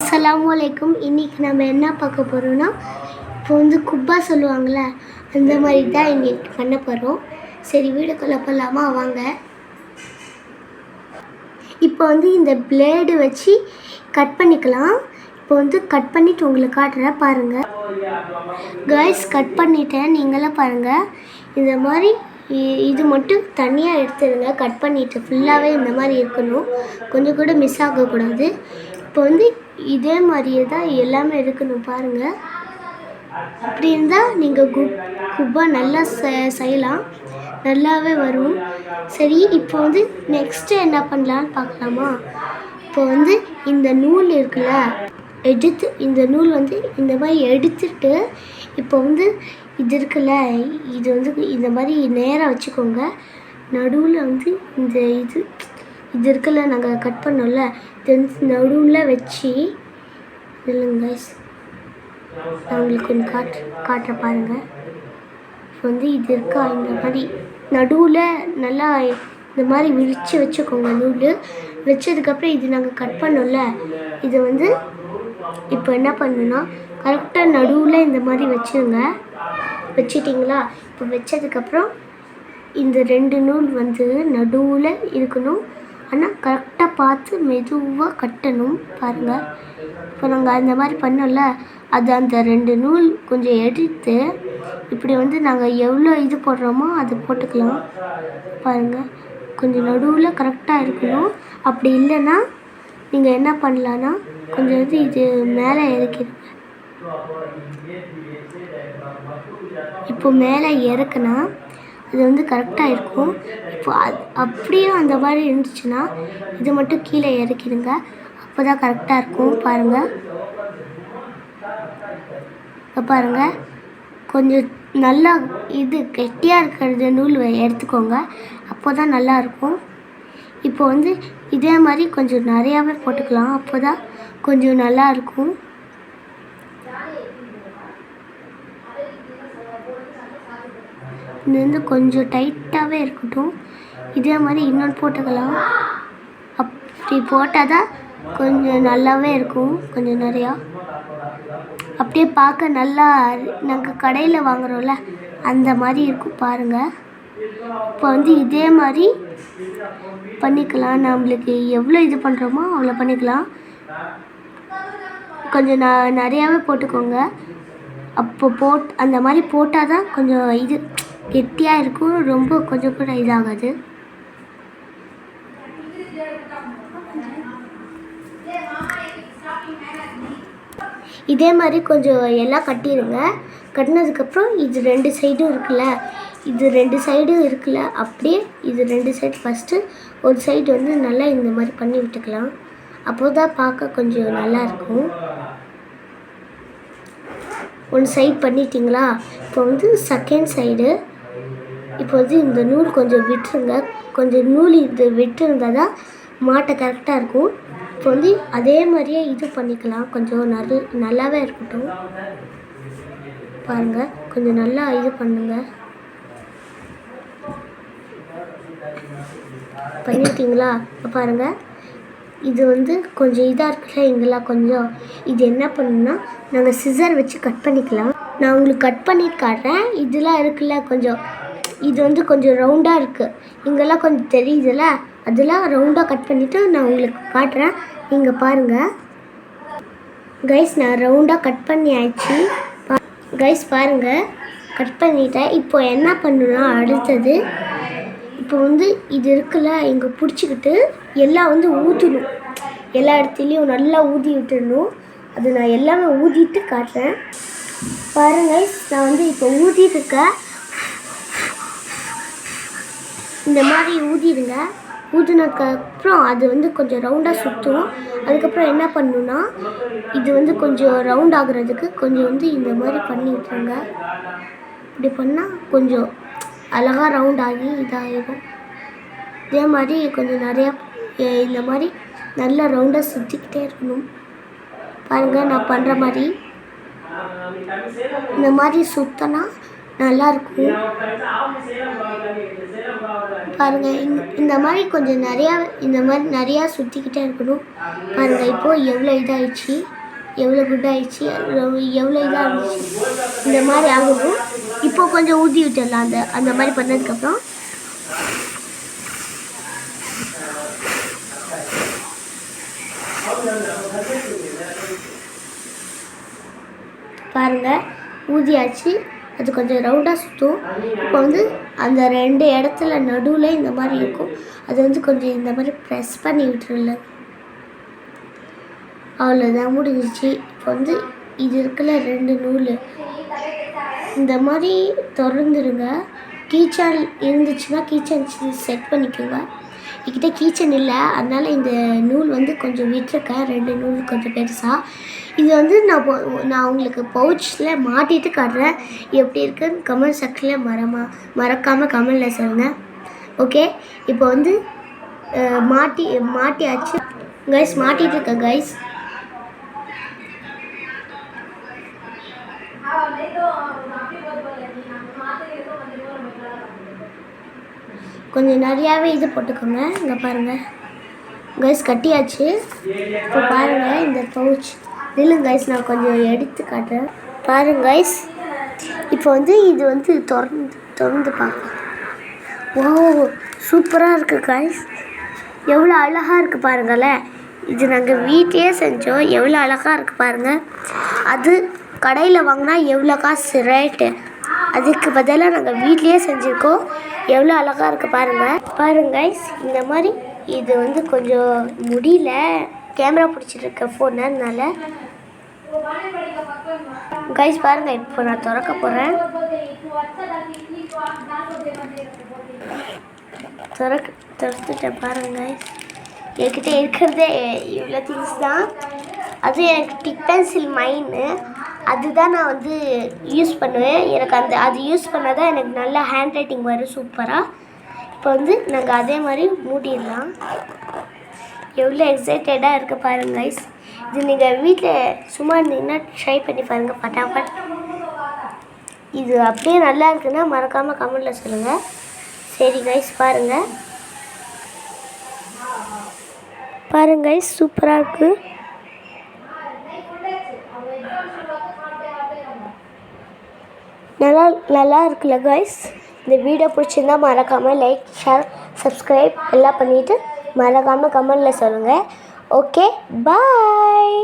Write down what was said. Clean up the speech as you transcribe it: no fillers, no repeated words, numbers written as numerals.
அஸ்ஸலாமு அலைக்கும். இன்றைக்கி நம்ம என்ன பார்க்க போகிறோன்னா, இப்போ வந்து குப்பா சொல்லுவாங்கள்ல, அந்த மாதிரி தான் இன்றைக்கி பண்ண போகிறோம். சரி, வீடுக்குள்ளே போகலாமா? வாங்க. இப்போ வந்து இந்த பிளேடு வச்சு கட் பண்ணிக்கலாம். இப்போ வந்து கட் பண்ணிவிட்டு உங்களுக்கு காட்டுறேன், பாருங்கள். காய்ஸ், கட் பண்ணிட்டேன், நீங்களாம் பாருங்கள். இந்த மாதிரி இது மட்டும் தனியாக எடுத்துடுங்க. கட் பண்ணிவிட்டு ஃபுல்லாகவே இந்த மாதிரி இருக்கணும், கொஞ்சம் கூட மிஸ் ஆகக்கூடாது. இப்போ வந்து இதே மாதிரியே தான் எல்லாமே இருக்கணும், பாருங்கள். இப்படி இருந்தால் நீங்கள் குப்பா நல்லா செய்யலாம், நல்லாவே வரும். சரி, இப்போ வந்து நெக்ஸ்ட்டு என்ன பண்ணலான்னு பார்க்கலாமா? இப்போ வந்து இந்த நூல் இருக்குல்ல, இந்த நூல் வந்து இந்த மாதிரி எடுத்துட்டு, இப்போ வந்து இது இருக்குல்ல, இது வந்து இந்த மாதிரி நேராக வச்சுக்கோங்க. நடுவில் வந்து இது இருக்குல்ல, நாங்கள் கட் பண்ணோம்ல, இது வந்து நடுவில் வச்சு இல்லைங்க கைஸ், நான் உங்களுக்கு கொஞ்சம் காட்டுற பாருங்கள். இப்போ வந்து இது இருக்கா, இந்த மாதிரி நடுவில் நல்லா இந்த மாதிரி விரித்து வச்சுக்கோங்க. நூல் வச்சதுக்கப்புறம் இது நாங்கள் கட் பண்ணோம்ல, இது வந்து இப்போ என்ன பண்ணணுன்னா, கரெக்டாக நடுவில் இந்த மாதிரி வச்சுருங்க. வச்சிட்டிங்களா? இப்போ வச்சதுக்கப்புறம் இந்த 2 நூல் வந்து நடுவில் இருக்கணும். ஆனால் கரெக்டாக பார்த்து மெதுவாக கட்டணும், பாருங்கள். இப்போ நாங்கள் அந்த மாதிரி பண்ணோம்ல, அது அந்த 2 நூல் கொஞ்சம் எடுத்து இப்படி வந்து நாங்கள் எவ்வளோ இது போடுறோமோ அது போட்டுக்கலாம், பாருங்கள். கொஞ்சம் நடுவில் கரெக்டாக இருக்கணும். அப்படி இல்லைன்னா நீங்கள் என்ன பண்ணலான்னா, கொஞ்சம் இது மேலே இறக்கிடுங்க. இப்போ மேலே இறக்குனா அது வந்து கரெக்டாக இருக்கும். இப்போ அப்படியே அந்த மாதிரி இருந்துச்சுன்னா இது மட்டும் கீழே இறக்கிடுங்க, அப்போ தான் கரெக்டாக இருக்கும், பாருங்கள். பாருங்கள், கொஞ்சம் நல்லா இது கெட்டியாக இருக்கிறது நூல் எடுத்துக்கோங்க, அப்போ தான் நல்லாயிருக்கும். இப்போ வந்து இதே மாதிரி கொஞ்சம் நிறையாவே போட்டுக்கலாம், அப்போ தான் கொஞ்சம் நல்லாயிருக்கும். இது வந்து கொஞ்சம் டைட்டாகவே இருக்கட்டும். இதே மாதிரி இன்னொன்று போட்டுக்கலாம். அப்படி போட்டால் தான் கொஞ்சம் நல்லாவே இருக்கும், கொஞ்சம் நிறையா. அப்படியே பார்க்க நல்லா நாங்கள் கடையில் வாங்குகிறோம்ல அந்த மாதிரி இருக்கும், பாருங்கள். இப்போ வந்து இதே மாதிரி பண்ணிக்கலாம். நம்மளுக்கு எவ்வளோ இது பண்ணுறோமோ அவ்வளோ பண்ணிக்கலாம். கொஞ்சம் நிறையாவே போட்டுக்கோங்க. அப்போ அந்த மாதிரி போட்டால் தான் கொஞ்சம் இது கெட்டியாக இருக்கும், ரொம்ப கொஞ்சம் கூட இதாகாது. இதே மாதிரி கொஞ்சம் எல்லாம் கட்டிடுங்க. கட்டினதுக்கப்புறம் இது 2 சைடும் இருக்குல்ல, அப்படியே இது 2 சைடு ஃபஸ்ட்டு ஒரு சைடு வந்து நல்லா இந்த மாதிரி பண்ணி விட்டுக்கலாம், அப்போ தான் பார்க்க கொஞ்சம் நல்லாயிருக்கும். ஒரு சைடு பண்ணிட்டீங்களா? இப்போ வந்து செகண்ட் சைடு. இப்போ வந்து இந்த நூல் கொஞ்சம் விட்டுருங்க, கொஞ்சம் நூல் இது விட்டுருந்தால் தான் மாட்ட கரெக்டாக இருக்கும். இப்போ வந்து அதே மாதிரியே இது பண்ணிக்கலாம், கொஞ்சம் நல்லாவே இருக்கட்டும், பாருங்கள். கொஞ்சம் நல்லா இது பண்ணுங்க. பண்ணிட்டீங்களா? பாருங்கள், இது வந்து கொஞ்சம் இதாக இருக்குல்ல, இங்கெல்லாம் கொஞ்சம் இது என்ன பண்ணணும்னா, நாங்கள் சிசர் வச்சு கட் பண்ணிக்கலாம். நான் உங்களுக்கு கட் பண்ணிட்டு காட்டுறேன். இதெல்லாம் இருக்குல்ல, கொஞ்சம் இது வந்து கொஞ்சம் ரவுண்டாக இருக்குது, இங்கெல்லாம் கொஞ்சம் தெரியுதுல்ல, அதெல்லாம் ரவுண்டாக கட் பண்ணிவிட்டு நான் உங்களுக்கு காட்டுறேன், நீங்கள் பாருங்கள். கைஸ், நான் ரவுண்டாக கட் பண்ணி ஆயிடுச்சு. கைஸ் பாருங்கள், கட் பண்ணிட்டேன். இப்போ என்ன பண்ணணும்னா, அடுத்தது இப்போ வந்து இது இருக்குல்ல, இங்கே பிடிச்சிக்கிட்டு எல்லாம் வந்து ஊற்றணும், எல்லா இடத்துலையும் நல்லா ஊதி விட்டுடணும். அது நான் எல்லாமே ஊதிட்டு காட்டுறேன், பாருங்கள். நான் வந்து இப்போ ஊதிட்டுருக்கேன். இந்த மாதிரி ஊதிடுங்க. ஊதினதுக்கப்புறம் அது வந்து கொஞ்சம் ரவுண்டாக சுற்றும். அதுக்கப்புறம் என்ன பண்ணணுன்னா, இது வந்து கொஞ்சம் ரவுண்ட் ஆகுறதுக்கு கொஞ்சம் வந்து இந்த மாதிரி பண்ணி விட்டுருங்க. இப்படி பண்ணால் கொஞ்சம் அழகாக ரவுண்ட் ஆகி இதாகிடும். இதே மாதிரி கொஞ்சம் நிறையா இந்த மாதிரி நல்லா ரவுண்டாக சுற்றிக்கிட்டே இருக்கணும், பாருங்கள். நான் பண்ணுற மாதிரி இந்த மாதிரி சுற்றினா நல்லாயிருக்கும், பாருங்கள். இந்த மாதிரி கொஞ்சம் நிறையா சுற்றிக்கிட்டே இருக்கணும், பாருங்கள். இப்போது எவ்வளோ இதாகிடுச்சு. எவ்வளோ குட் ஆயிடுச்சு, எவ்வளோ இதாக இருந்துச்சு. இந்த மாதிரி ஆகணும். இப்போ கொஞ்சம் ஊற்றி விட்டுடலாம். அந்த மாதிரி பண்ணதுக்கப்புறம் பாருங்கள் ஊதியாச்சு. அது கொஞ்சம் ரவுண்டாக சுற்றும். இப்போ வந்து அந்த 2 இடத்துல நடுவில் இந்த மாதிரி இருக்கும். அது வந்து கொஞ்சம் இந்த மாதிரி ப்ரெஸ் பண்ணி விட்டுருல. அவ்வளோதான் முடிஞ்சிச்சு. இப்போ வந்து இது இருக்குல்ல 2 நூல், இந்த மாதிரி திறந்துருங்க. கீச்சன் இருந்துச்சுன்னா கீச்சன் செட் பண்ணிக்கோங்க. என்கிட்ட கீச்சன் இல்லை, அதனால் இந்த நூல் வந்து கொஞ்சம் விட்டுருக்கேன். 2 நூல் கொஞ்சம் பெருசாக. இது வந்து நான் உங்களுக்கு பவுச்சில் மாட்டிட்டு காட்டுறேன். எப்படி இருக்குன்னு கமெண்ட் செக்ஷனில் மறக்காமல் கமெண்டில் சொல்லுங்கள். ஓகே, இப்போ வந்து மாட்டியாச்சு கைஸ். மாட்டிகிட்டு இருக்கேன் கைஸ். கொஞ்சம் நிறையாவே இது போட்டுக்கோங்க. இங்கே பாருங்கள் கைஸ், கட்டியாச்சு. இப்போ பாருங்கள் இந்த பவுச் இல்லைங்க கைஸ், நான் கொஞ்சம் எடுத்து காட்டுறேன். பாருங்க கைஸ், இப்போ வந்து இது வந்து திறந்து பார்க்கலாம். ஓ சூப்பராக இருக்குது கைஸ். எவ்வளோ அழகாக இருக்குது பாருங்களேன். இது நாங்கள் வீட்லேயே செஞ்சோம். எவ்வளோ அழகாக இருக்குது பாருங்கள். அது கடையில் வாங்கினா எவ்வளோ காசு ரேட்டு, அதுக்கு பதிலாக நாங்கள் வீட்லேயே செஞ்சுருக்கோம். எவ்வளோ அழகாக இருக்குது பாருங்க கைஸ். இந்த மாதிரி இது வந்து கொஞ்சம் முடியல, கேமரா பிடிச்சிட்ருக்க ஃபோனால கைஸ். பாருங்கள், இப்போ நான் திறக்க போகிறேன். திறந்துட்டேன் பாருங்க கைஸ். என்கிட்ட இருக்கிறதே இவ்வளோ திங்ஸ் தான். அது எனக்கு டிக் பென்சில் மைனு, அதுதான் நான் வந்து யூஸ் பண்ணுவேன். எனக்கு அது யூஸ் பண்ணால் தான் எனக்கு நல்லா ஹேண்ட் ரைட்டிங் வரும் சூப்பராக. இப்போ வந்து நாங்கள் அதே மாதிரி மூடிடலாம். எவ்வளோ எக்ஸைட்டடாக இருக்குது பாருங்க கைஸ். இது நீங்கள் வீட்டில் சும்மா இருந்தீங்கன்னா ட்ரை பண்ணி பாருங்கள் ஃபட்டாஃபட். இது அப்படியே நல்லா இருக்குன்னா மறக்காமல் கமெண்டில் சொல்லுங்கள். சரி கைஸ், பாருங்கள் கைஸ், சூப்பராக இருக்குது. நல்லா இருக்குல்ல கைஸ். இந்த வீடியோ பிடிச்சிருந்தா மறக்காமல் லைக், ஷேர், சப்ஸ்கிரைப் எல்லாம் பண்ணிவிட்டு மறக்காமல் கமெண்டில் சொல்லுங்கள். ஓகே, பாய்.